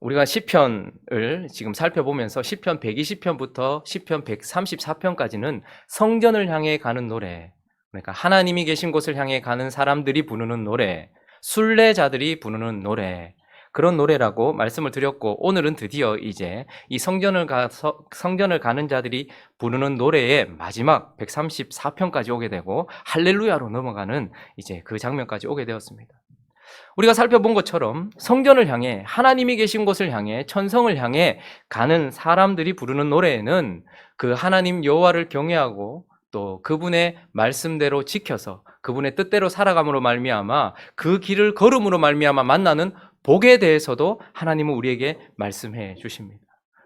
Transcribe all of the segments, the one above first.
우리가 시편을 지금 살펴보면서 시편 120편부터 시편 134편까지는 성전을 향해 가는 노래, 그러니까 하나님이 계신 곳을 향해 가는 사람들이 부르는 노래, 순례자들이 부르는 노래, 그런 노래라고 말씀을 드렸고, 오늘은 드디어 이제 이 성전을 가는 자들이 부르는 노래의 마지막 134편까지 오게 되고 할렐루야로 넘어가는 이제 그 장면까지 오게 되었습니다. 우리가 살펴본 것처럼 성전을 향해, 하나님이 계신 곳을 향해, 천성을 향해 가는 사람들이 부르는 노래에는 그 하나님 여호와를 경외하고 또 그분의 말씀대로 지켜서 그분의 뜻대로 살아감으로 말미암아 그 길을 걸음으로 말미암아 만나는 복에 대해서도 하나님은 우리에게 말씀해 주십니다.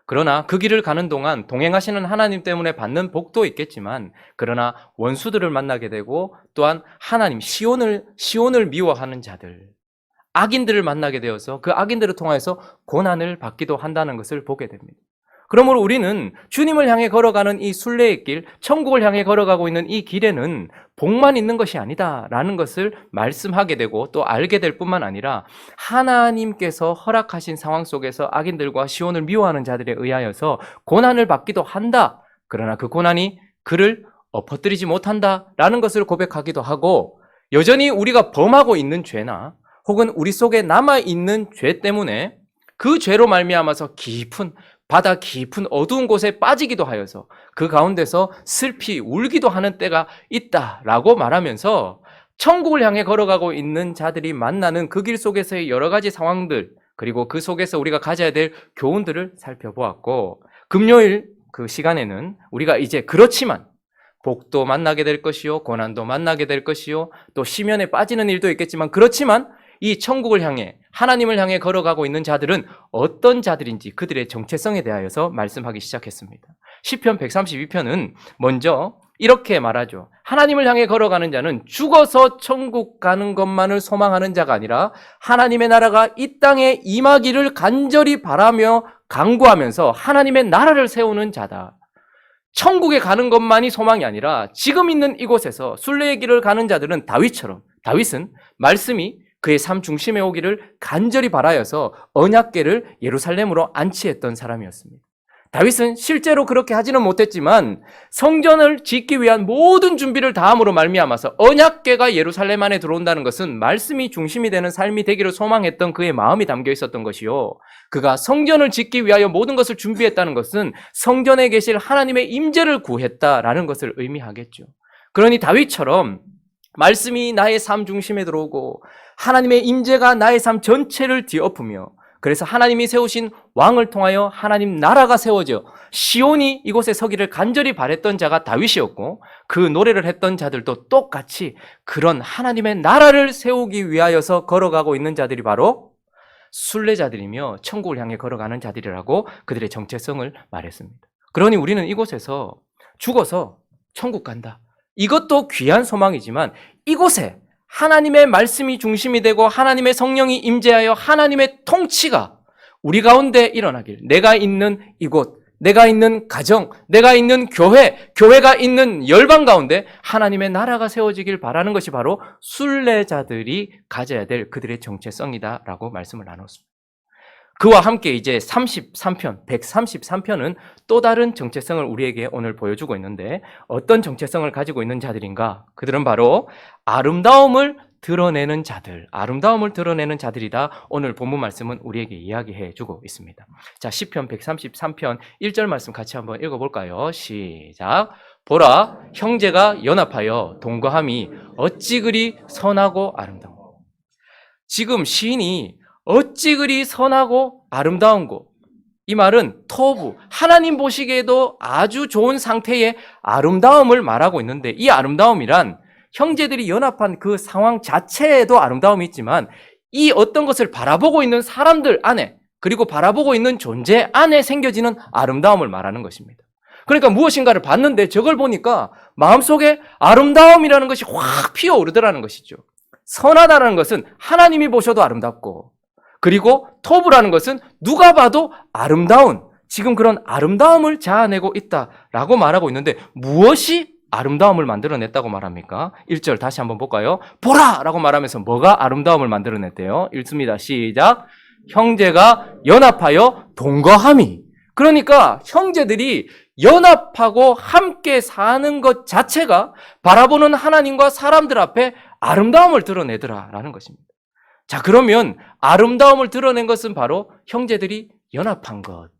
그러나 그 길을 가는 동안 동행하시는 하나님 때문에 받는 복도 있겠지만, 그러나 원수들을 만나게 되고 또한 하나님 시온을 미워하는 자들, 악인들을 만나게 되어서 그 악인들을 통해서 고난을 받기도 한다는 것을 보게 됩니다. 그러므로 우리는 주님을 향해 걸어가는 이 순례의 길, 천국을 향해 걸어가고 있는 이 길에는 복만 있는 것이 아니다라는 것을 말씀하게 되고 또 알게 될 뿐만 아니라 하나님께서 허락하신 상황 속에서 악인들과 시온을 미워하는 자들에 의하여서 고난을 받기도 한다. 그러나 그 고난이 그를 엎어뜨리지 못한다라는 것을 고백하기도 하고, 여전히 우리가 범하고 있는 죄나 혹은 우리 속에 남아있는 죄 때문에 그 죄로 말미암아서 바다 깊은 어두운 곳에 빠지기도 하여서 그 가운데서 슬피 울기도 하는 때가 있다라고 말하면서 천국을 향해 걸어가고 있는 자들이 만나는 그 길 속에서의 여러 가지 상황들, 그리고 그 속에서 우리가 가져야 될 교훈들을 살펴보았고, 금요일 그 시간에는 우리가 이제 그렇지만 복도 만나게 될 것이요, 고난도 만나게 될 것이요, 또 시면에 빠지는 일도 있겠지만, 그렇지만 이 천국을 향해, 하나님을 향해 걸어가고 있는 자들은 어떤 자들인지 그들의 정체성에 대하여서 말씀하기 시작했습니다. 시편 132편은 먼저 이렇게 말하죠. 하나님을 향해 걸어가는 자는 죽어서 천국 가는 것만을 소망하는 자가 아니라 하나님의 나라가 이 땅에 임하기를 간절히 바라며 간구하면서 하나님의 나라를 세우는 자다. 천국에 가는 것만이 소망이 아니라 지금 있는 이곳에서 순례의 길을 가는 자들은 다윗은 말씀이 그의 삶 중심에 오기를 간절히 바라여서 언약궤를 예루살렘으로 안치했던 사람이었습니다. 다윗은 실제로 그렇게 하지는 못했지만 성전을 짓기 위한 모든 준비를 다함으로 말미암아서 언약궤가 예루살렘 안에 들어온다는 것은 말씀이 중심이 되는 삶이 되기를 소망했던 그의 마음이 담겨 있었던 것이요, 그가 성전을 짓기 위하여 모든 것을 준비했다는 것은 성전에 계실 하나님의 임재를 구했다라는 것을 의미하겠죠. 그러니 다윗처럼 말씀이 나의 삶 중심에 들어오고 하나님의 임재가 나의 삶 전체를 뒤엎으며, 그래서 하나님이 세우신 왕을 통하여 하나님 나라가 세워져 시온이 이곳에 서기를 간절히 바랬던 자가 다윗이었고, 그 노래를 했던 자들도 똑같이 그런 하나님의 나라를 세우기 위하여서 걸어가고 있는 자들이 바로 순례자들이며 천국을 향해 걸어가는 자들이라고 그들의 정체성을 말했습니다. 그러니 우리는 이곳에서 죽어서 천국 간다, 이것도 귀한 소망이지만 이곳에 하나님의 말씀이 중심이 되고 하나님의 성령이 임재하여 하나님의 통치가 우리 가운데 일어나길, 내가 있는 이곳, 내가 있는 가정, 내가 있는 교회가 있는 열방 가운데 하나님의 나라가 세워지길 바라는 것이 바로 순례자들이 가져야 될 그들의 정체성이다라고 말씀을 나눴습니다. 그와 함께 이제 133편은 또 다른 정체성을 우리에게 오늘 보여주고 있는데, 어떤 정체성을 가지고 있는 자들인가? 그들은 바로 아름다움을 드러내는 자들이다. 오늘 본문 말씀은 우리에게 이야기해 주고 있습니다. 자, 시편 133편 1절 말씀 같이 한번 읽어볼까요? 시작. 보라, 형제가 연합하여 동거함이 어찌 그리 선하고 아름다워. 지금 시인이 어찌 그리 선하고 아름다운 곳, 이 말은 토부, 하나님 보시기에도 아주 좋은 상태의 아름다움을 말하고 있는데, 이 아름다움이란 형제들이 연합한 그 상황 자체에도 아름다움이 있지만 이 어떤 것을 바라보고 있는 사람들 안에, 그리고 바라보고 있는 존재 안에 생겨지는 아름다움을 말하는 것입니다. 그러니까 무엇인가를 봤는데 저걸 보니까 마음속에 아름다움이라는 것이 확 피어오르더라는 것이죠. 선하다는 것은 하나님이 보셔도 아름답고, 그리고 토부라는 것은 누가 봐도 아름다운, 지금 그런 아름다움을 자아내고 있다라고 말하고 있는데, 무엇이 아름다움을 만들어냈다고 말합니까? 1절 다시 한번 볼까요? 보라! 라고 말하면서 뭐가 아름다움을 만들어냈대요? 읽습니다. 시작. 형제가 연합하여 동거함이. 그러니까 형제들이 연합하고 함께 사는 것 자체가 바라보는 하나님과 사람들 앞에 아름다움을 드러내더라라는 것입니다. 자, 그러면 아름다움을 드러낸 것은 바로 형제들이 연합한 것,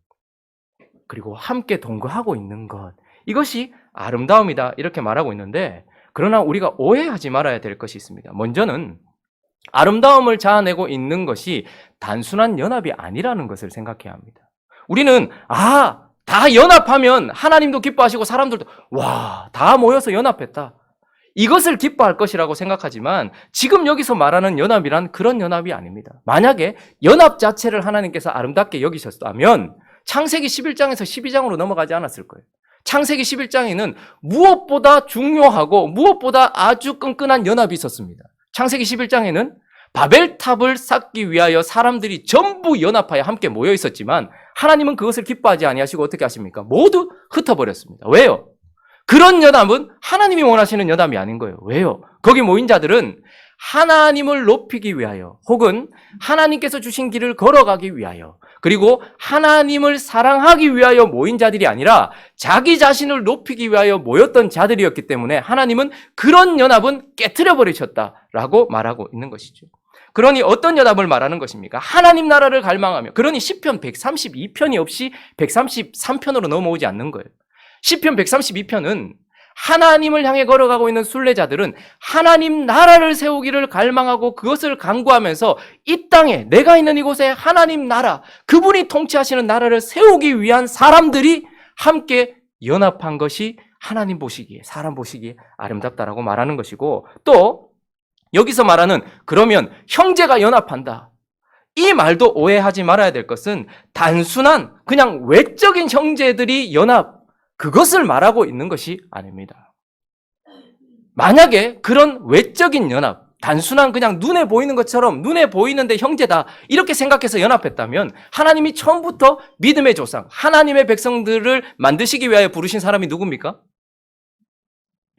그리고 함께 동거하고 있는 것, 이것이 아름다움이다 이렇게 말하고 있는데, 그러나 우리가 오해하지 말아야 될 것이 있습니다. 먼저는 아름다움을 자아내고 있는 것이 단순한 연합이 아니라는 것을 생각해야 합니다. 우리는 다 연합하면 하나님도 기뻐하시고 사람들도 다 모여서 연합했다, 이것을 기뻐할 것이라고 생각하지만, 지금 여기서 말하는 연합이란 그런 연합이 아닙니다. 만약에 연합 자체를 하나님께서 아름답게 여기셨다면 창세기 11장에서 12장으로 넘어가지 않았을 거예요. 창세기 11장에는 무엇보다 중요하고 무엇보다 아주 끈끈한 연합이 있었습니다. 창세기 11장에는 바벨탑을 쌓기 위하여 사람들이 전부 연합하여 함께 모여 있었지만 하나님은 그것을 기뻐하지 아니하시고 어떻게 하십니까? 모두 흩어버렸습니다. 왜요? 그런 연합은 하나님이 원하시는 연합이 아닌 거예요. 왜요? 거기 모인 자들은 하나님을 높이기 위하여, 혹은 하나님께서 주신 길을 걸어가기 위하여, 그리고 하나님을 사랑하기 위하여 모인 자들이 아니라 자기 자신을 높이기 위하여 모였던 자들이었기 때문에 하나님은 그런 연합은 깨트려 버리셨다라고 말하고 있는 것이죠. 그러니 어떤 연합을 말하는 것입니까? 하나님 나라를 갈망하며. 그러니 시편 132편이 없이 133편으로 넘어오지 않는 거예요. 시편 132편은 하나님을 향해 걸어가고 있는 순례자들은 하나님 나라를 세우기를 갈망하고 그것을 간구하면서 이 땅에, 내가 있는 이곳에 하나님 나라, 그분이 통치하시는 나라를 세우기 위한 사람들이 함께 연합한 것이 하나님 보시기에, 사람 보시기에 아름답다라고 말하는 것이고, 또 여기서 말하는 그러면 형제가 연합한다, 이 말도 오해하지 말아야 될 것은 단순한 그냥 외적인 형제들이 연합, 그것을 말하고 있는 것이 아닙니다. 만약에 그런 외적인 연합, 단순한 그냥 눈에 보이는 것처럼 눈에 보이는데 형제다 이렇게 생각해서 연합했다면 하나님이 처음부터 믿음의 조상, 하나님의 백성들을 만드시기 위하여 부르신 사람이 누굽니까?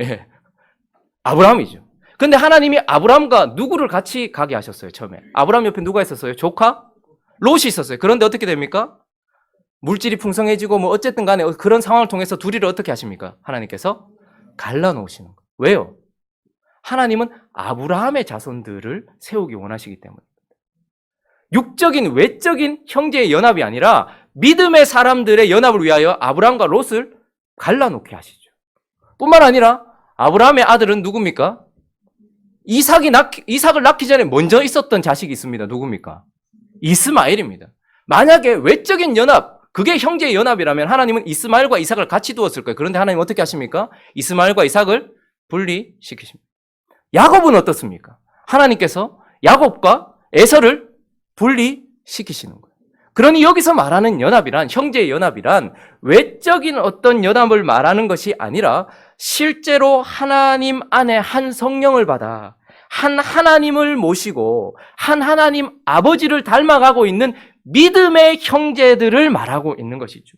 예, 아브라함이죠. 근데 하나님이 아브라함과 누구를 같이 가게 하셨어요? 처음에 아브라함 옆에 누가 있었어요? 조카? 롯이 있었어요. 그런데 어떻게 됩니까? 물질이 풍성해지고 어쨌든 간에 그런 상황을 통해서 둘이를 어떻게 하십니까? 하나님께서 갈라놓으시는 거예요. 왜요? 하나님은 아브라함의 자손들을 세우기 원하시기 때문입니다. 육적인 외적인 형제의 연합이 아니라 믿음의 사람들의 연합을 위하여 아브라함과 롯을 갈라놓게 하시죠. 뿐만 아니라 아브라함의 아들은 누굽니까? 이삭을 낳기 전에 먼저 있었던 자식이 있습니다. 누굽니까? 이스마엘입니다. 만약에 외적인 연합, 그게 형제의 연합이라면 하나님은 이스마엘과 이삭을 같이 두었을 거예요. 그런데 하나님 어떻게 하십니까? 이스마엘과 이삭을 분리시키십니다. 야곱은 어떻습니까? 하나님께서 야곱과 에서를 분리시키시는 거예요. 그러니 여기서 말하는 연합이란, 형제의 연합이란 외적인 어떤 연합을 말하는 것이 아니라 실제로 하나님 안에 한 성령을 받아 한 하나님을 모시고 한 하나님 아버지를 닮아가고 있는 믿음의 형제들을 말하고 있는 것이죠.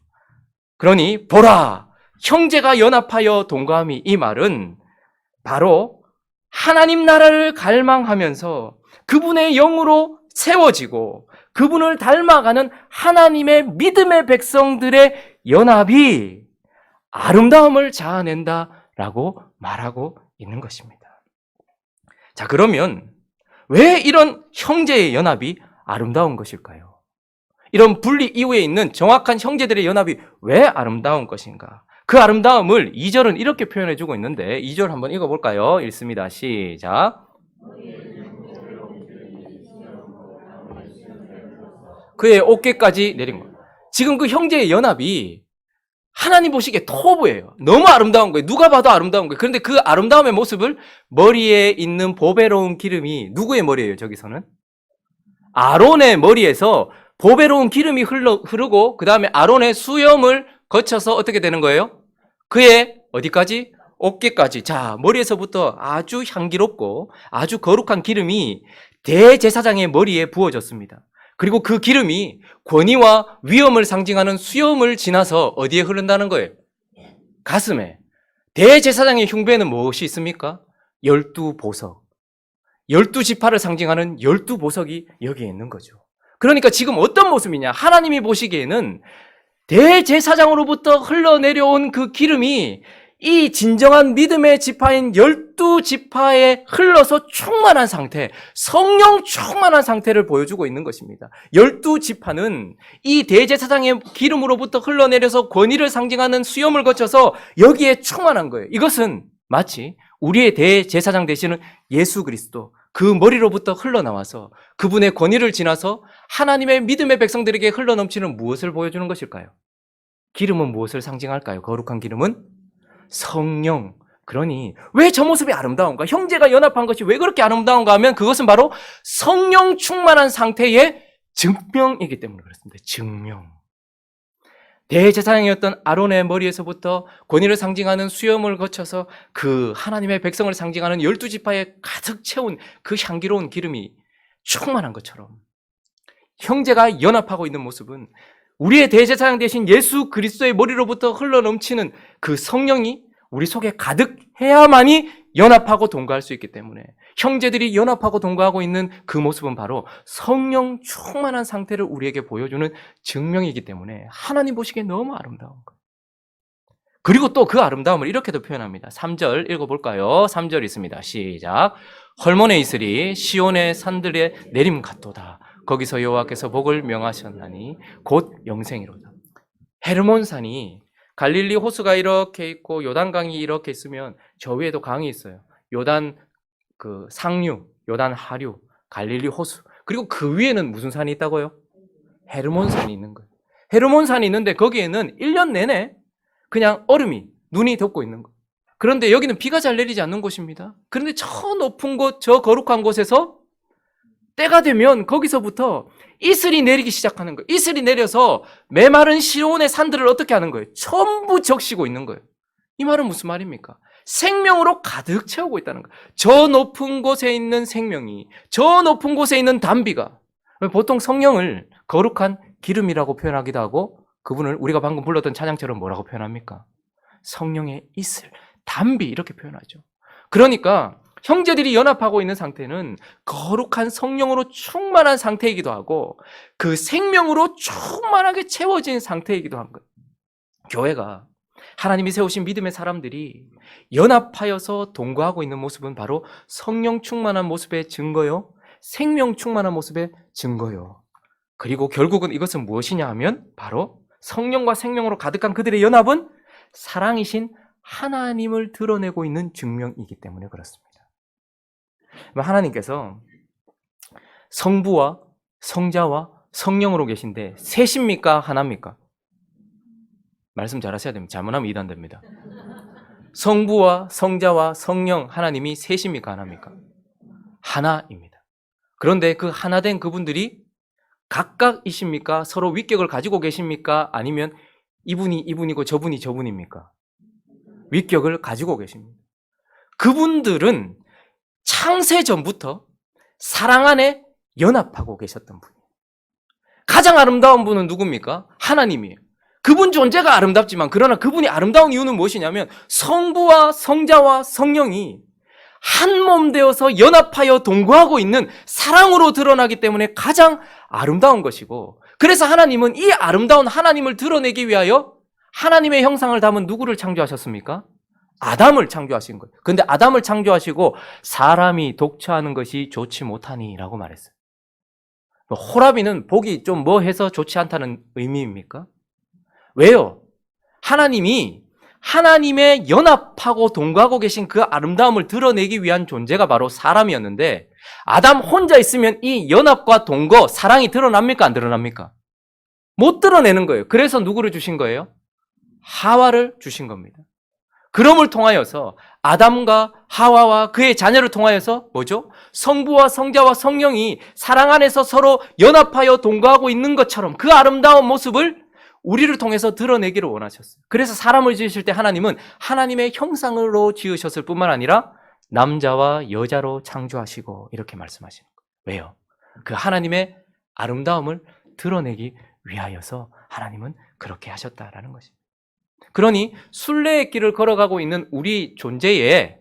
그러니 보라, 형제가 연합하여 동거함이, 이 말은 바로 하나님 나라를 갈망하면서 그분의 영으로 세워지고 그분을 닮아가는 하나님의 믿음의 백성들의 연합이 아름다움을 자아낸다라고 말하고 있는 것입니다. 자, 그러면 왜 이런 형제의 연합이 아름다운 것일까요? 이런 분리 이후에 있는 정확한 형제들의 연합이 왜 아름다운 것인가? 그 아름다움을 2절은 이렇게 표현해주고 있는데 2절 한번 읽어볼까요? 읽습니다. 시작. 그의 어깨까지 내린 것. 지금 그 형제의 연합이 하나님 보시기에 토부예요. 너무 아름다운 거예요. 누가 봐도 아름다운 거예요. 그런데 그 아름다움의 모습을 머리에 있는 보배로운 기름이, 누구의 머리예요? 저기서는 아론의 머리에서 보배로운 기름이 흐르고 그 다음에 아론의 수염을 거쳐서 어떻게 되는 거예요? 그의 어디까지? 어깨까지. 자, 머리에서부터 아주 향기롭고 아주 거룩한 기름이 대제사장의 머리에 부어졌습니다. 그리고 그 기름이 권위와 위엄을 상징하는 수염을 지나서 어디에 흐른다는 거예요? 가슴에. 대제사장의 흉배에는 무엇이 있습니까? 12보석. 12지파를 상징하는 12보석이 여기에 있는 거죠. 그러니까 지금 어떤 모습이냐? 하나님이 보시기에는 대제사장으로부터 흘러내려온 그 기름이 이 진정한 믿음의 지파인 12지파에 흘러서 충만한 상태, 성령 충만한 상태를 보여주고 있는 것입니다. 12지파는 이 대제사장의 기름으로부터 흘러내려서 권위를 상징하는 수염을 거쳐서 여기에 충만한 거예요. 이것은 마치 우리의 대제사장 되시는 예수 그리스도, 그 머리로부터 흘러나와서 그분의 권위를 지나서 하나님의 믿음의 백성들에게 흘러넘치는 무엇을 보여주는 것일까요? 기름은 무엇을 상징할까요? 거룩한 기름은 성령. 그러니 왜 저 모습이 아름다운가? 형제가 연합한 것이 왜 그렇게 아름다운가 하면 그것은 바로 성령 충만한 상태의 증명이기 때문에 그렇습니다. 증명. 대제사장이었던 아론의 머리에서부터 권위를 상징하는 수염을 거쳐서 그 하나님의 백성을 상징하는 12지파에 가득 채운 그 향기로운 기름이 충만한 것처럼 형제가 연합하고 있는 모습은 우리의 대제사장 되신 예수 그리스도의 머리로부터 흘러넘치는 그 성령이 우리 속에 가득해야만이 연합하고 동거할 수 있기 때문에 형제들이 연합하고 동거하고 있는 그 모습은 바로 성령 충만한 상태를 우리에게 보여주는 증명이기 때문에 하나님 보시기에 너무 아름다운 거예요. 그리고 또 그 아름다움을 이렇게도 표현합니다. 3절 읽어볼까요? 3절 있습니다. 시작. 헐몬에 있으리 시온의 산들에 내림 같도다. 거기서 여호와께서 복을 명하셨나니 곧 영생이로다. 헤르몬산이 갈릴리 호수가 이렇게 있고 요단강이 이렇게 있으면 저 위에도 강이 있어요. 요단 그 상류, 요단 하류, 갈릴리 호수. 그리고 그 위에는 무슨 산이 있다고요? 헤르몬산이 있는 거예요. 헤르몬산이 있는데 거기에는 1년 내내 그냥 얼음이, 눈이 덮고 있는 거예요. 그런데 여기는 비가 잘 내리지 않는 곳입니다. 그런데 저 높은 곳, 저 거룩한 곳에서 때가 되면 거기서부터 이슬이 내리기 시작하는 거예요. 이슬이 내려서 메마른 시온의 산들을 어떻게 하는 거예요? 전부 적시고 있는 거예요. 이 말은 무슨 말입니까? 생명으로 가득 채우고 있다는 거예요. 저 높은 곳에 있는 생명이, 저 높은 곳에 있는 단비가, 보통 성령을 거룩한 기름이라고 표현하기도 하고 그분을 우리가 방금 불렀던 찬양처럼 뭐라고 표현합니까? 성령의 이슬, 단비 이렇게 표현하죠. 그러니까 형제들이 연합하고 있는 상태는 거룩한 성령으로 충만한 상태이기도 하고 그 생명으로 충만하게 채워진 상태이기도 한 거예요. 교회가 하나님이 세우신 믿음의 사람들이 연합하여서 동거하고 있는 모습은 바로 성령 충만한 모습의 증거요, 생명 충만한 모습의 증거요. 그리고 결국은 이것은 무엇이냐 하면 바로 성령과 생명으로 가득한 그들의 연합은 사랑이신 하나님을 드러내고 있는 증명이기 때문에 그렇습니다. 하나님께서 성부와 성자와 성령으로 계신데 셋입니까? 하나입니까? 말씀 잘하셔야 됩니다. 잘못하면 이단됩니다. 성부와 성자와 성령 하나님이 셋입니까? 하나입니까? 하나입니다. 그런데 그 하나된 그분들이 각각이십니까? 서로 위격을 가지고 계십니까? 아니면 이분이 이분이고 저분이 저분입니까? 위격을 가지고 계십니다. 그분들은 창세 전부터 사랑 안에 연합하고 계셨던 분이에요. 가장 아름다운 분은 누굽니까? 하나님이에요. 그분 존재가 아름답지만 그러나 그분이 아름다운 이유는 무엇이냐면 성부와 성자와 성령이 한 몸 되어서 연합하여 동거하고 있는 사랑으로 드러나기 때문에 가장 아름다운 것이고, 그래서 하나님은 이 아름다운 하나님을 드러내기 위하여 하나님의 형상을 담은 누구를 창조하셨습니까? 아담을 창조하신 거예요. 근데 아담을 창조하시고 사람이 독처하는 것이 좋지 못하니 라고 말했어요. 호라비는 복이 좀 뭐 해서 좋지 않다는 의미입니까? 왜요? 하나님이 하나님의 연합하고 동거하고 계신 그 아름다움을 드러내기 위한 존재가 바로 사람이었는데 아담 혼자 있으면 이 연합과 동거, 사랑이 드러납니까? 안 드러납니까? 못 드러내는 거예요. 그래서 누구를 주신 거예요? 하와를 주신 겁니다. 그럼을 통하여서 아담과 하와와 그의 자녀를 통하여서 뭐죠? 성부와 성자와 성령이 사랑 안에서 서로 연합하여 동거하고 있는 것처럼 그 아름다운 모습을 우리를 통해서 드러내기를 원하셨어요. 그래서 사람을 지으실 때 하나님은 하나님의 형상으로 지으셨을 뿐만 아니라 남자와 여자로 창조하시고 이렇게 말씀하시는 거예요. 왜요? 그 하나님의 아름다움을 드러내기 위하여서 하나님은 그렇게 하셨다라는 것입니다. 그러니 순례의 길을 걸어가고 있는 우리 존재의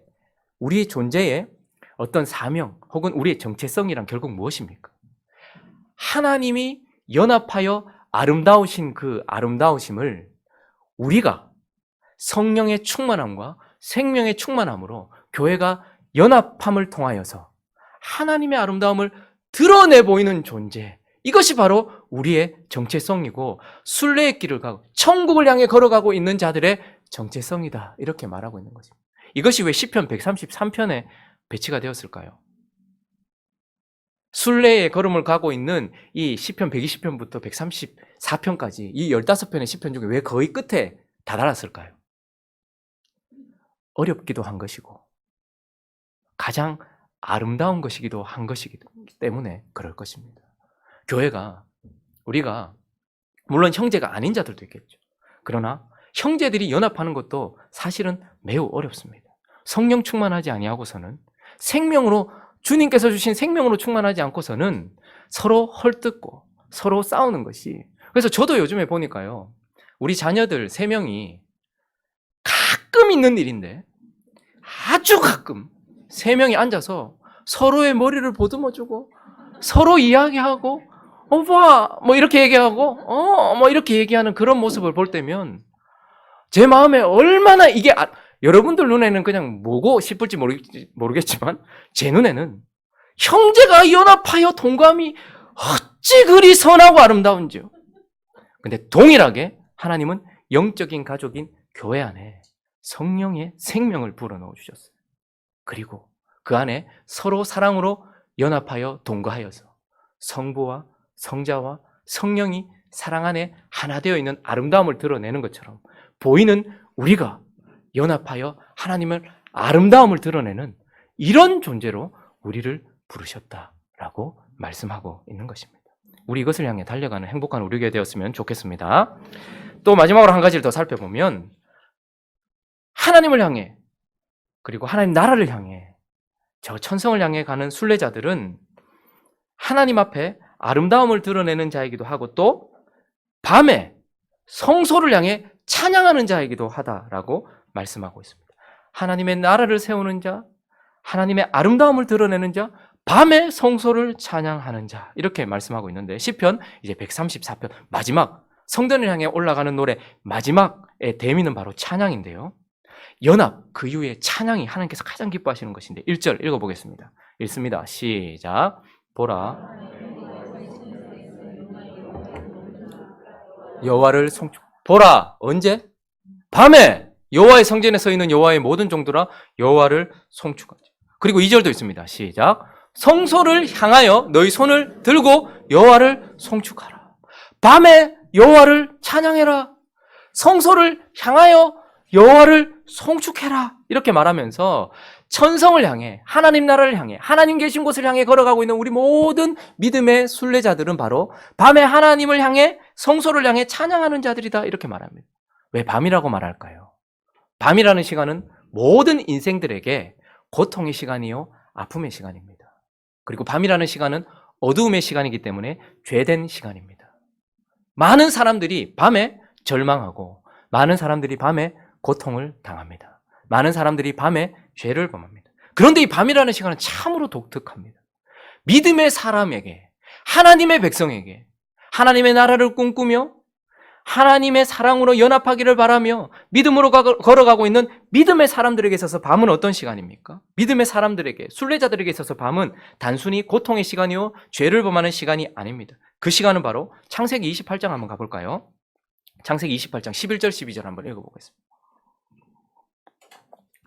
어떤 사명 혹은 우리의 정체성이란 결국 무엇입니까? 하나님이 연합하여 아름다우신 그 아름다우심을 우리가 성령의 충만함과 생명의 충만함으로 교회가 연합함을 통하여서 하나님의 아름다움을 드러내 보이는 존재, 이것이 바로 우리의 정체성이고 순례의 길을 가고 천국을 향해 걸어가고 있는 자들의 정체성이다, 이렇게 말하고 있는 거죠. 이것이 왜 시편 133편에 배치가 되었을까요? 순례의 걸음을 가고 있는 이 시편 120편부터 134편까지 이 15편의 시편 중에 왜 거의 끝에 다다랐을까요? 어렵기도 한 것이고 가장 아름다운 것이기도 한 것이기 때문에 그럴 것입니다. 교회가, 우리가 물론 형제가 아닌 자들도 있겠죠. 그러나 형제들이 연합하는 것도 사실은 매우 어렵습니다. 성령 충만하지 아니하고서는, 생명으로, 주님께서 주신 생명으로 충만하지 않고서는 서로 헐뜯고 서로 싸우는 것이, 그래서 저도 요즘에 보니까요, 우리 자녀들 3명이 가끔 있는 일인데 아주 가끔 3명이 앉아서 서로의 머리를 보듬어주고 서로 이야기하고 오빠 뭐 이렇게 얘기하고 뭐 이렇게 얘기하는 그런 모습을 볼 때면 제 마음에 얼마나 이게 여러분들 눈에는 그냥 뭐고 싶을지 모르겠지만 제 눈에는 형제가 연합하여 동감이 어찌 그리 선하고 아름다운지요. 근데 동일하게 하나님은 영적인 가족인 교회 안에 성령의 생명을 불어넣어 주셨어요. 그리고 그 안에 서로 사랑으로 연합하여 동거하여서 성부와 성자와 성령이 사랑 안에 하나 되어 있는 아름다움을 드러내는 것처럼 보이는 우리가 연합하여 하나님을 아름다움을 드러내는 이런 존재로 우리를 부르셨다라고 말씀하고 있는 것입니다. 우리 이것을 향해 달려가는 행복한 우리가 되었으면 좋겠습니다. 또 마지막으로 한 가지를 더 살펴보면 하나님을 향해, 그리고 하나님 나라를 향해, 저 천성을 향해 가는 순례자들은 하나님 앞에 아름다움을 드러내는 자이기도 하고 또 밤에 성소를 향해 찬양하는 자이기도 하다라고 말씀하고 있습니다. 하나님의 나라를 세우는 자, 하나님의 아름다움을 드러내는 자, 밤에 성소를 찬양하는 자, 이렇게 말씀하고 있는데 시편 이제 134편 마지막 성전을 향해 올라가는 노래 마지막의 대미는 바로 찬양인데요. 연합, 그 이후에 찬양이 하나님께서 가장 기뻐하시는 것인데 1절 읽어보겠습니다. 읽습니다. 시작. 보라, 여호와를 송축. 보라, 언제? 밤에 여호와의 성전에 서 있는 여호와의 모든 종들아 여호와를 송축하지. 그리고 2절도 있습니다. 시작. 성소를 향하여 너희 손을 들고 여호와를 송축하라. 밤에 여호와를 찬양해라. 성소를 향하여 여호와를 송축해라. 이렇게 말하면서 천성을 향해, 하나님 나라를 향해, 하나님 계신 곳을 향해 걸어가고 있는 우리 모든 믿음의 순례자들은 바로 밤에 하나님을 향해, 성소를 향해 찬양하는 자들이다, 이렇게 말합니다. 왜 밤이라고 말할까요? 밤이라는 시간은 모든 인생들에게 고통의 시간이요 아픔의 시간입니다. 그리고 밤이라는 시간은 어두움의 시간이기 때문에 죄된 시간입니다. 많은 사람들이 밤에 절망하고 많은 사람들이 밤에 고통을 당합니다. 많은 사람들이 밤에 죄를 범합니다. 그런데 이 밤이라는 시간은 참으로 독특합니다. 믿음의 사람에게, 하나님의 백성에게, 하나님의 나라를 꿈꾸며 하나님의 사랑으로 연합하기를 바라며 믿음으로 걸어가고 있는 믿음의 사람들에게 있어서 밤은 어떤 시간입니까? 믿음의 사람들에게, 순례자들에게 있어서 밤은 단순히 고통의 시간이요 죄를 범하는 시간이 아닙니다. 그 시간은 바로 창세기 28장 한번 가볼까요? 창세기 28장 11절 12절 한번 읽어보겠습니다.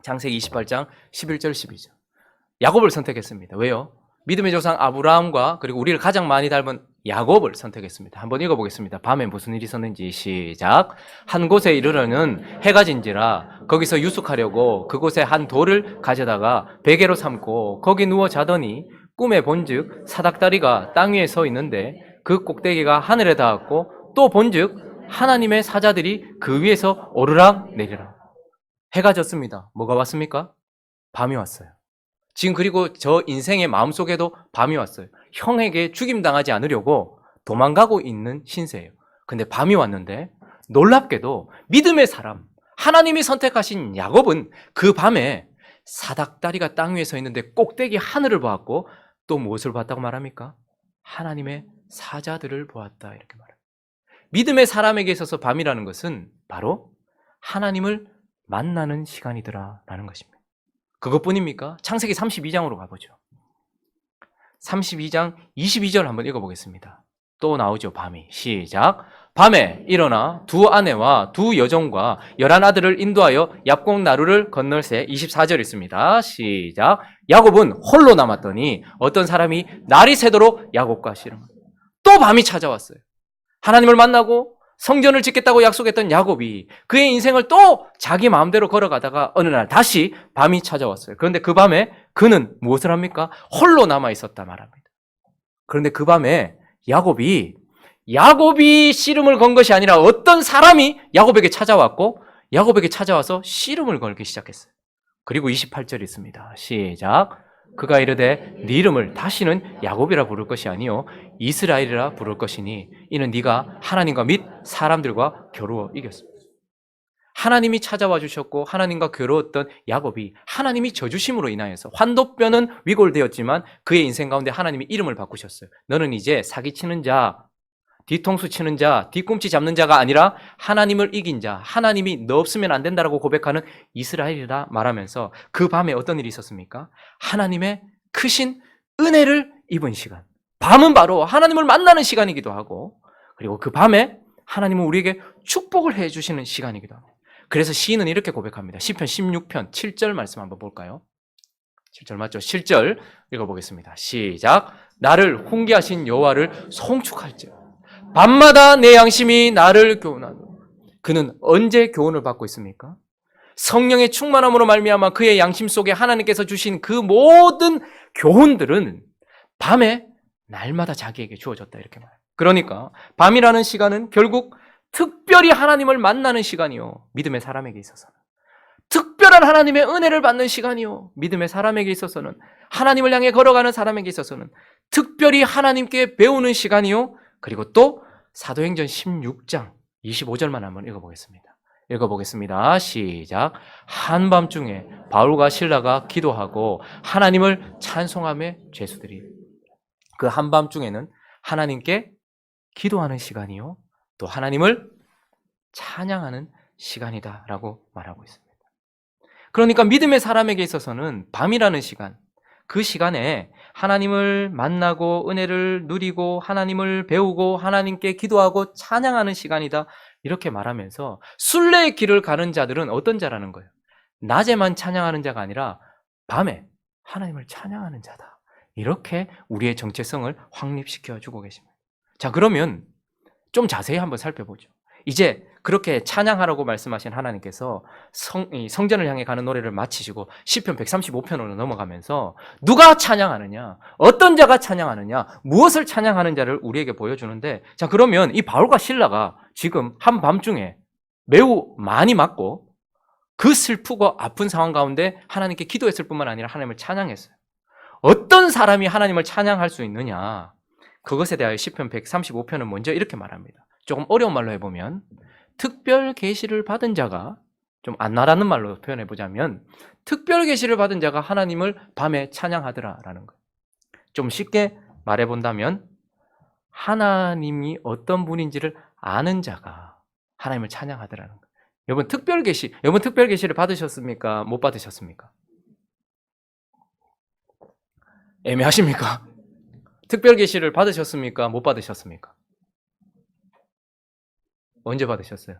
창세기 28장 11절 12절. 야곱을 선택했습니다. 왜요? 믿음의 조상 아브라함과 그리고 우리를 가장 많이 닮은 야곱을 선택했습니다. 한번 읽어보겠습니다. 밤에 무슨 일이 있었는지 시작. 한 곳에 이르러는 해가 진지라 거기서 유숙하려고 그곳에 한 돌을 가져다가 베개로 삼고 거기 누워 자더니 꿈에 본즉 사닥다리가 땅 위에 서 있는데 그 꼭대기가 하늘에 닿았고 또 본즉 하나님의 사자들이 그 위에서 오르락 내리락. 해가 졌습니다. 뭐가 왔습니까? 밤이 왔어요. 지금 그리고 저 인생의 마음속에도 밤이 왔어요. 형에게 죽임당하지 않으려고 도망가고 있는 신세예요. 근데 밤이 왔는데 놀랍게도 믿음의 사람, 하나님이 선택하신 야곱은 그 밤에 사닥다리가 땅 위에 서 있는데 꼭대기 하늘을 보았고 또 무엇을 봤다고 말합니까? 하나님의 사자들을 보았다. 이렇게 말합니다. 믿음의 사람에게 있어서 밤이라는 것은 바로 하나님을 만나는 시간이더라 라는 것입니다. 그것뿐입니까? 창세기 32장으로 가보죠. 32장 22절 한번 읽어보겠습니다. 또 나오죠. 밤이. 시작. 밤에 일어나 두 아내와 두 여종과 11아들을 인도하여 얍곡 나루를 건널새. 24절 있습니다. 시작. 야곱은 홀로 남았더니 어떤 사람이 날이 새도록 야곱과 씨름합니다. 또 밤이 찾아왔어요. 하나님을 만나고 성전을 짓겠다고 약속했던 야곱이 그의 인생을 또 자기 마음대로 걸어가다가 어느 날 다시 밤이 찾아왔어요. 그런데 그 밤에 그는 무엇을 합니까? 홀로 남아 있었다 말합니다. 그런데 그 밤에 야곱이 씨름을 건 것이 아니라 어떤 사람이 야곱에게 찾아왔고 야곱에게 찾아와서 씨름을 걸기 시작했어요. 그리고 28절이 있습니다. 시작. 그가 이르되 네 이름을 다시는 야곱이라 부를 것이 아니요 이스라엘이라 부를 것이니 이는 네가 하나님과 및 사람들과 겨루어 이겼습니다. 하나님이 찾아와 주셨고 하나님과 겨루었던 야곱이 하나님이 저주심으로 인하여서 환도뼈는 위골되었지만 그의 인생 가운데 하나님이 이름을 바꾸셨어요. 너는 이제 사기치는 자, 뒤통수 치는 자, 뒤꿈치 잡는 자가 아니라 하나님을 이긴 자, 하나님이 너 없으면 안 된다라고 고백하는 이스라엘이라 말하면서 그 밤에 어떤 일이 있었습니까? 하나님의 크신 은혜를 입은 시간. 밤은 바로 하나님을 만나는 시간이기도 하고 그리고 그 밤에 하나님은 우리에게 축복을 해주시는 시간이기도 합니다. 그래서 시인은 이렇게 고백합니다. 시편 16편 7절 말씀 한번 볼까요? 7절 맞죠? 7절 읽어보겠습니다. 시작. 나를 훈계하신 여호와를 송축할지어다. 밤마다 내 양심이 나를 교훈하노. 그는 언제 교훈을 받고 있습니까? 성령의 충만함으로 말미암아 그의 양심 속에 하나님께서 주신 그 모든 교훈들은 밤에 날마다 자기에게 주어졌다 이렇게 말해요. 그러니까 밤이라는 시간은 결국 특별히 하나님을 만나는 시간이요. 믿음의 사람에게 있어서는 특별한 하나님의 은혜를 받는 시간이요. 믿음의 사람에게 있어서는 하나님을 향해 걸어가는 사람에게 있어서는 특별히 하나님께 배우는 시간이요. 그리고 또 사도행전 16장 25절만 한번 읽어보겠습니다. 시작. 한밤중에 바울과 실라가 기도하고 하나님을 찬송하며 죄수들이 그 한밤중에는 하나님께 기도하는 시간이요. 또 하나님을 찬양하는 시간이다라고 말하고 있습니다. 그러니까 믿음의 사람에게 있어서는 밤이라는 시간, 그 시간에 하나님을 만나고 은혜를 누리고 하나님을 배우고 하나님께 기도하고 찬양하는 시간이다 이렇게 말하면서 순례의 길을 가는 자들은 어떤 자라는 거예요? 낮에만 찬양하는 자가 아니라 밤에 하나님을 찬양하는 자다. 이렇게 우리의 정체성을 확립시켜 주고 계십니다. 자, 그러면 좀 자세히 한번 살펴보죠. 이제 그렇게 찬양하라고 말씀하신 하나님께서 성전을 향해 가는 노래를 마치시고 시편 135편으로 넘어가면서 누가 찬양하느냐, 어떤 자가 찬양하느냐, 무엇을 찬양하는 자를 우리에게 보여주는데, 자, 그러면 이 바울과 실라가 지금 한밤중에 매우 많이 맞고 그 슬프고 아픈 상황 가운데 하나님께 기도했을 뿐만 아니라 하나님을 찬양했어요. 어떤 사람이 하나님을 찬양할 수 있느냐, 그것에 대하여 시편 135편은 먼저 이렇게 말합니다. 조금 어려운 말로 해보면 특별 계시를 받은 자가, 좀 안 나라는 말로 표현해보자면 특별 계시를 받은 자가 하나님을 밤에 찬양하더라라는 거예요. 좀 쉽게 말해본다면 하나님이 어떤 분인지를 아는 자가 하나님을 찬양하더라는 거예요. 여러분 특별 계시를 받으셨습니까? 못 받으셨습니까? 애매하십니까? 특별 계시를 받으셨습니까? 못 받으셨습니까? 언제 받으셨어요?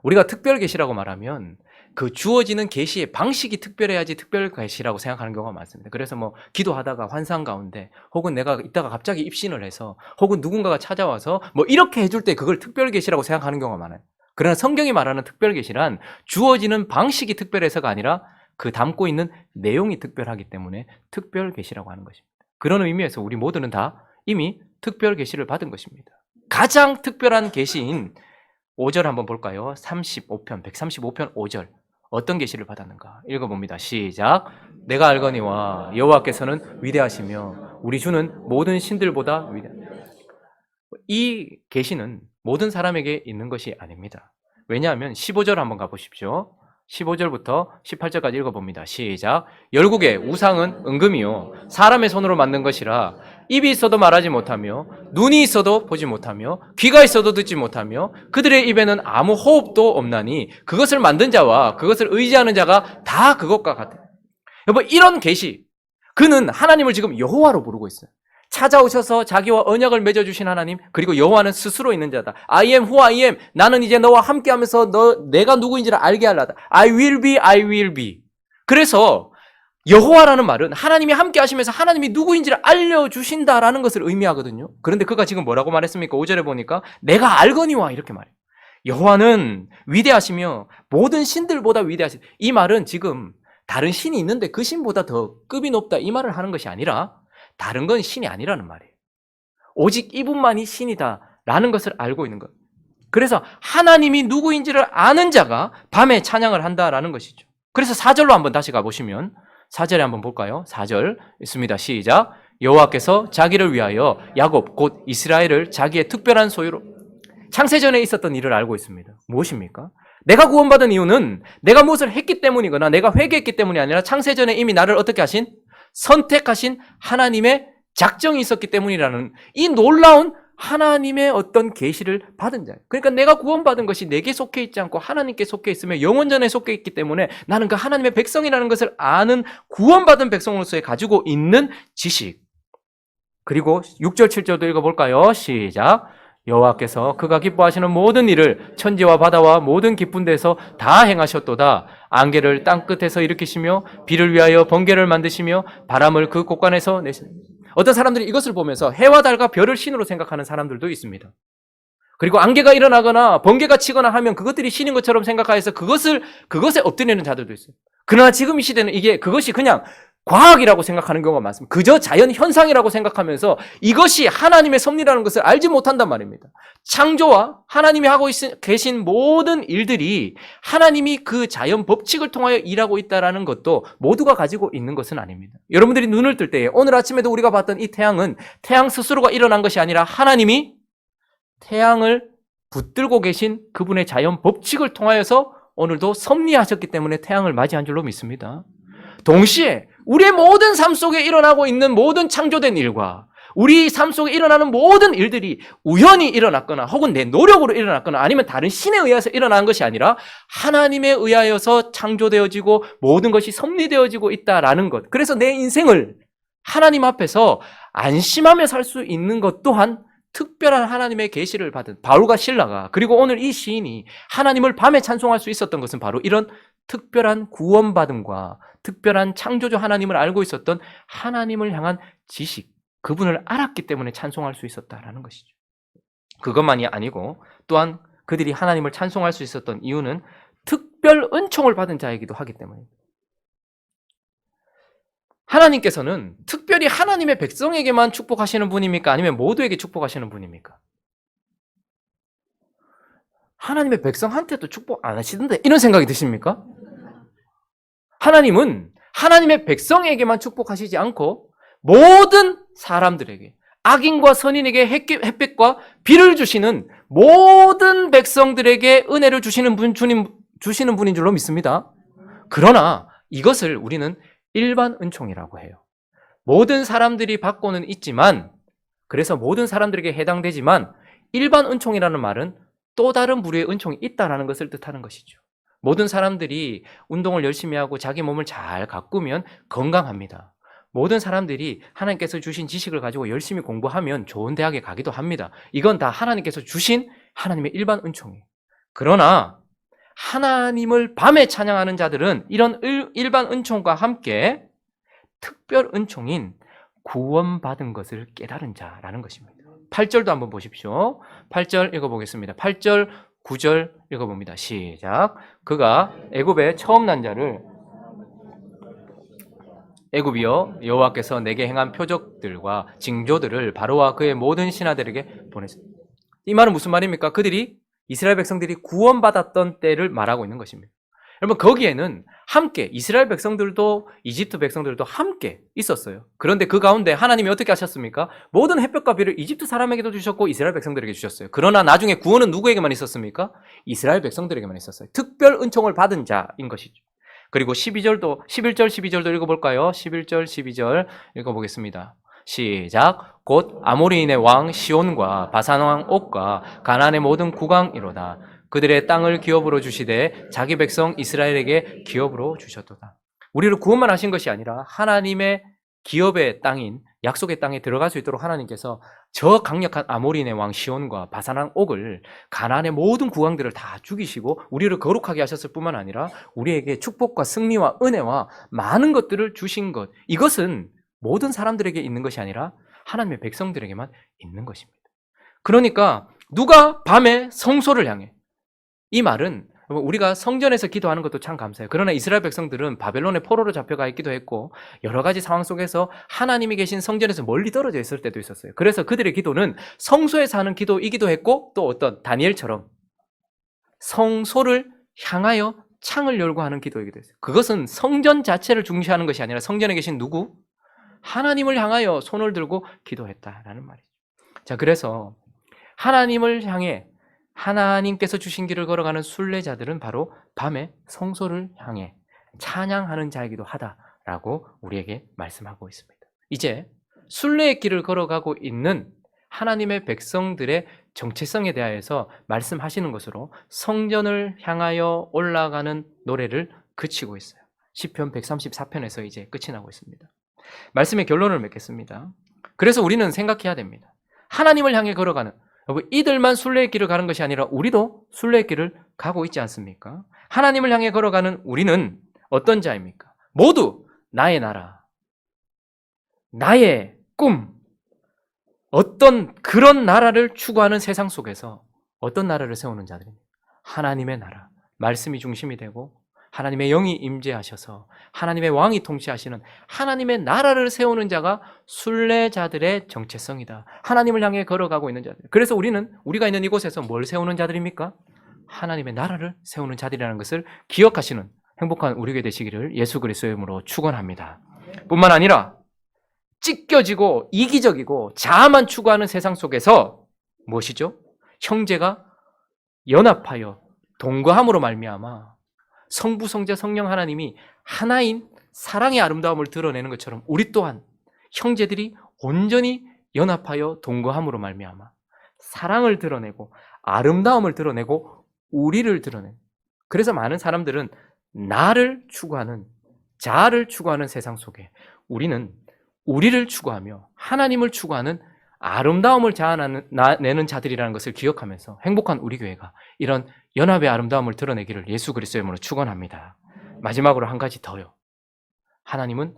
우리가 특별 계시라고 말하면 그 주어지는 계시의 방식이 특별해야지 특별 계시라고 생각하는 경우가 많습니다. 그래서 뭐 기도하다가 환상 가운데 혹은 내가 이따가 갑자기 입신을 해서 혹은 누군가가 찾아와서 뭐 이렇게 해줄 때 그걸 특별 계시라고 생각하는 경우가 많아요. 그러나 성경이 말하는 특별 계시란 주어지는 방식이 특별해서가 아니라 그 담고 있는 내용이 특별하기 때문에 특별 계시라고 하는 것입니다. 그런 의미에서 우리 모두는 다 이미 특별 계시를 받은 것입니다. 가장 특별한 계시인 5절 한번 볼까요? 135편 5절. 어떤 계시를 받았는가? 읽어봅니다. 시작. 내가 알거니와 여호와께서는 위대하시며 우리 주는 모든 신들보다 위대하다. 이 계시는 모든 사람에게 있는 것이 아닙니다. 왜냐하면 15절 한번 가보십시오. 15절부터 18절까지 읽어봅니다. 시작. 열국의 우상은 은금이요 사람의 손으로 만든 것이라 입이 있어도 말하지 못하며 눈이 있어도 보지 못하며 귀가 있어도 듣지 못하며 그들의 입에는 아무 호흡도 없나니 그것을 만든 자와 그것을 의지하는 자가 다 그것과 같아. 여러분, 이런 계시, 그는 하나님을 지금 여호와로 부르고 있어요. 찾아오셔서 자기와 언약을 맺어주신 하나님, 그리고 여호와는 스스로 있는 자다. I am who I am. 나는 이제 너와 함께하면서 내가 누구인지를 알게 하려다. I will be, I will be. 그래서 여호와라는 말은 하나님이 함께 하시면서 하나님이 누구인지를 알려주신다라는 것을 의미하거든요. 그런데 그가 지금 뭐라고 말했습니까? 5절에 보니까 내가 알거니와 이렇게 말해요. 여호와는 위대하시며 모든 신들보다 위대하시다. 이 말은 지금 다른 신이 있는데 그 신보다 더 급이 높다 이 말을 하는 것이 아니라 다른 건 신이 아니라는 말이에요. 오직 이분만이 신이다라는 것을 알고 있는 것. 그래서 하나님이 누구인지를 아는 자가 밤에 찬양을 한다라는 것이죠. 그래서 4절로 한번 다시 가보시면 4절에 한번 볼까요? 4절 있습니다. 시작. 여호와께서 자기를 위하여 야곱 곧 이스라엘을 자기의 특별한 소유로. 창세전에 있었던 일을 알고 있습니다. 무엇입니까? 내가 구원받은 이유는 내가 무엇을 했기 때문이거나 내가 회개했기 때문이 아니라 창세전에 이미 나를 어떻게 하신? 선택하신 하나님의 작정이 있었기 때문이라는 이 놀라운 하나님의 어떤 계시를 받은 자예요. 그러니까 내가 구원받은 것이 내게 속해 있지 않고 하나님께 속해 있으며 영원전에 속해 있기 때문에 나는 그 하나님의 백성이라는 것을 아는 구원받은 백성으로서의 가지고 있는 지식. 그리고 6절 7절도 읽어볼까요? 시작. 여호와께서 그가 기뻐하시는 모든 일을 천지와 바다와 모든 깊은 데서 다 행하셨도다. 안개를 땅끝에서 일으키시며 비를 위하여 번개를 만드시며 바람을 그 곳간에서 내시니. 어떤 사람들이 이것을 보면서 해와 달과 별을 신으로 생각하는 사람들도 있습니다. 그리고 안개가 일어나거나 번개가 치거나 하면 그것들이 신인 것처럼 생각하여서 그것에 엎드리는 자들도 있어요. 그러나 지금 이 시대는 그것이 그냥 과학이라고 생각하는 경우가 많습니다. 그저 자연 현상이라고 생각하면서 이것이 하나님의 섭리라는 것을 알지 못한단 말입니다. 창조와 하나님이 하고 계신 모든 일들이 하나님이 그 자연 법칙을 통하여 일하고 있다는 것도 모두가 가지고 있는 것은 아닙니다. 여러분들이 눈을 뜰 때에 오늘 아침에도 우리가 봤던 이 태양은 태양 스스로가 일어난 것이 아니라 하나님이 태양을 붙들고 계신 그분의 자연 법칙을 통하여서 오늘도 섭리하셨기 때문에 태양을 맞이한 줄로 믿습니다. 동시에 우리의 모든 삶 속에 일어나고 있는 모든 창조된 일과 우리 삶 속에 일어나는 모든 일들이 우연히 일어났거나 혹은 내 노력으로 일어났거나 아니면 다른 신에 의해서 일어난 것이 아니라 하나님에 의하여서 창조되어지고 모든 것이 섭리되어지고 있다라는 것. 그래서 내 인생을 하나님 앞에서 안심하며 살 수 있는 것 또한 특별한 하나님의 계시를 받은 바울과 실라가, 그리고 오늘 이 시인이 하나님을 밤에 찬송할 수 있었던 것은 바로 이런 특별한 구원받음과 특별한 창조주 하나님을 알고 있었던 하나님을 향한 지식, 그분을 알았기 때문에 찬송할 수 있었다라는 것이죠. 그것만이 아니고 또한 그들이 하나님을 찬송할 수 있었던 이유는 특별 은총을 받은 자이기도 하기 때문입니다. 하나님께서는 특별히 하나님의 백성에게만 축복하시는 분입니까? 아니면 모두에게 축복하시는 분입니까? 하나님의 백성한테도 축복 안 하시던데 이런 생각이 드십니까? 하나님은 하나님의 백성에게만 축복하시지 않고 모든 사람들에게, 악인과 선인에게 햇빛과 비를 주시는 모든 백성들에게 은혜를 주시는 분인 줄로 믿습니다. 그러나 이것을 우리는 일반 은총이라고 해요. 모든 사람들이 받고는 있지만, 그래서 모든 사람들에게 해당되지만 일반 은총이라는 말은 또 다른 부류의 은총이 있다는 것을 뜻하는 것이죠. 모든 사람들이 운동을 열심히 하고 자기 몸을 잘 가꾸면 건강합니다. 모든 사람들이 하나님께서 주신 지식을 가지고 열심히 공부하면 좋은 대학에 가기도 합니다. 이건 다 하나님께서 주신 하나님의 일반 은총이에요. 그러나 하나님을 밤에 찬양하는 자들은 이런 일반 은총과 함께 특별 은총인 구원받은 것을 깨달은 자라는 것입니다. 8절도 한번 보십시오. 8절 읽어보겠습니다. 8절, 9절 읽어봅니다. 시작. 그가 애굽에 처음 난 자를 애굽이여 여호와께서 내게 행한 표적들과 징조들을 바로와 그의 모든 신하들에게 보냈습니다. 이 말은 무슨 말입니까? 그들이 이스라엘 백성들이 구원받았던 때를 말하고 있는 것입니다. 여러분, 거기에는 함께 이스라엘 백성들도 이집트 백성들도 함께 있었어요. 그런데 그 가운데 하나님이 어떻게 하셨습니까? 모든 햇볕과 비를 이집트 사람에게도 주셨고 이스라엘 백성들에게 주셨어요. 그러나 나중에 구원은 누구에게만 있었습니까? 이스라엘 백성들에게만 있었어요. 특별 은총을 받은 자인 것이죠. 그리고 11절 12절도 읽어볼까요? 11절 12절 읽어보겠습니다. 시작. 곧 아모리인의 왕 시온과 바산 왕 옥과 가나안의 모든 국왕이로다. 그들의 땅을 기업으로 주시되 자기 백성 이스라엘에게 기업으로 주셨도다. 우리를 구원만 하신 것이 아니라 하나님의 기업의 땅인 약속의 땅에 들어갈 수 있도록 하나님께서 저 강력한 아모리인의 왕 시온과 바산 왕 옥을 가나안의 모든 국왕들을 다 죽이시고 우리를 거룩하게 하셨을 뿐만 아니라 우리에게 축복과 승리와 은혜와 많은 것들을 주신 것, 이것은 모든 사람들에게 있는 것이 아니라 하나님의 백성들에게만 있는 것입니다. 그러니까 누가 밤에 성소를 향해, 이 말은 우리가 성전에서 기도하는 것도 참 감사해요. 그러나 이스라엘 백성들은 바벨론의 포로로 잡혀가 있기도 했고 여러 가지 상황 속에서 하나님이 계신 성전에서 멀리 떨어져 있을 때도 있었어요. 그래서 그들의 기도는 성소에서 하는 기도이기도 했고 또 어떤 다니엘처럼 성소를 향하여 창을 열고 하는 기도이기도 했어요. 그것은 성전 자체를 중시하는 것이 아니라 성전에 계신 누구? 하나님을 향하여 손을 들고 기도했다라는 말이죠. 자, 그래서 하나님을 향해 하나님께서 주신 길을 걸어가는 순례자들은 바로 밤에 성소를 향해 찬양하는 자이기도 하다라고 우리에게 말씀하고 있습니다. 이제 순례의 길을 걸어가고 있는 하나님의 백성들의 정체성에 대하여서 말씀하시는 것으로 성전을 향하여 올라가는 노래를 그치고 있어요. 시편 134편에서 이제 끝이 나고 있습니다. 말씀의 결론을 맺겠습니다. 그래서 우리는 생각해야 됩니다. 하나님을 향해 걸어가는, 이들만 순례의 길을 가는 것이 아니라 우리도 순례의 길을 가고 있지 않습니까? 하나님을 향해 걸어가는 우리는 어떤 자입니까? 모두 나의 나라, 나의 꿈, 어떤 그런 나라를 추구하는 세상 속에서 어떤 나라를 세우는 자들입니다. 하나님의 나라, 말씀이 중심이 되고 하나님의 영이 임재하셔서 하나님의 왕이 통치하시는 하나님의 나라를 세우는 자가 순례자들의 정체성이다. 하나님을 향해 걸어가고 있는 자들. 그래서 우리가 있는 이곳에서 뭘 세우는 자들입니까? 하나님의 나라를 세우는 자들이라는 것을 기억하시는 행복한 우리에게 되시기를 예수 그리스도의 이름으로 축원합니다. 뿐만 아니라 찢겨지고 이기적이고 자아만 추구하는 세상 속에서 무엇이죠? 형제가 연합하여 동거함으로 말미암아 성부, 성자, 성령 하나님이 하나인 사랑의 아름다움을 드러내는 것처럼 우리 또한 형제들이 온전히 연합하여 동거함으로 말미암아 사랑을 드러내고 아름다움을 드러내고 우리를 드러내는, 그래서 많은 사람들은 나를 추구하는, 자아를 추구하는 세상 속에 우리는 우리를 추구하며 하나님을 추구하는 아름다움을 자아내는 자들이라는 것을 기억하면서 행복한 우리 교회가 이런 연합의 아름다움을 드러내기를 예수 그리스도의 이름으로 축원합니다. 마지막으로 한 가지 더요. 하나님은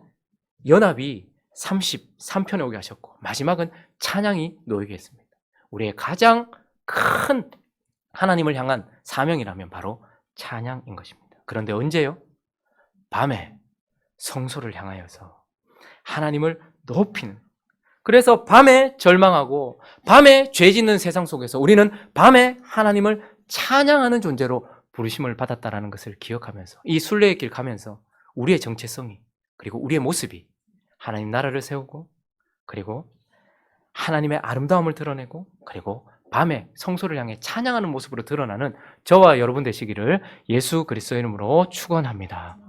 연합이 33편에 오게 하셨고 마지막은 찬양이 놓이게 했습니다. 우리의 가장 큰 하나님을 향한 사명이라면 바로 찬양인 것입니다. 그런데 언제요? 밤에 성소를 향하여서 하나님을 높이는, 그래서 밤에 절망하고 밤에 죄 짓는 세상 속에서 우리는 밤에 하나님을 찬양하는 존재로 부르심을 받았다라는 것을 기억하면서 이 순례의 길 가면서 우리의 정체성이 그리고 우리의 모습이 하나님 나라를 세우고 그리고 하나님의 아름다움을 드러내고 그리고 밤에 성소를 향해 찬양하는 모습으로 드러나는 저와 여러분 되시기를 예수 그리스도의 이름으로 축원합니다.